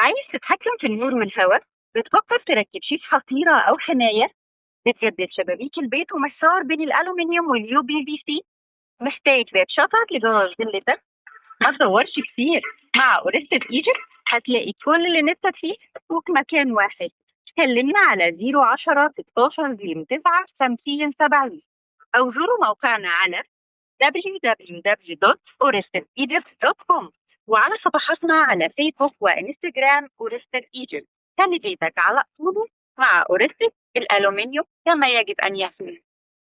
عايز تتحكم في النور والهواء؟ بتفكر تركب شيش حصيرة أو حماية؟ بتجدد شبابيك البيت ومحصار بين الألومنيوم واليو بي في سي؟ محتاج باب شطر لجراج فيلتك؟ ما تدورش كتير، مع أوريست في ايجيبت هتلاقي كل اللي نفسك فيه في مكان واحد. كلمنا على 010 16 09 50 70 أو زوروا موقعنا على www.orestedegypt.com وعلى صفحاتنا على فيسبوك وانستجرام أورستد ايجيبت. خلي بيتك على أصوله مع أورستد، الألومنيوم كما يجب أن يكون.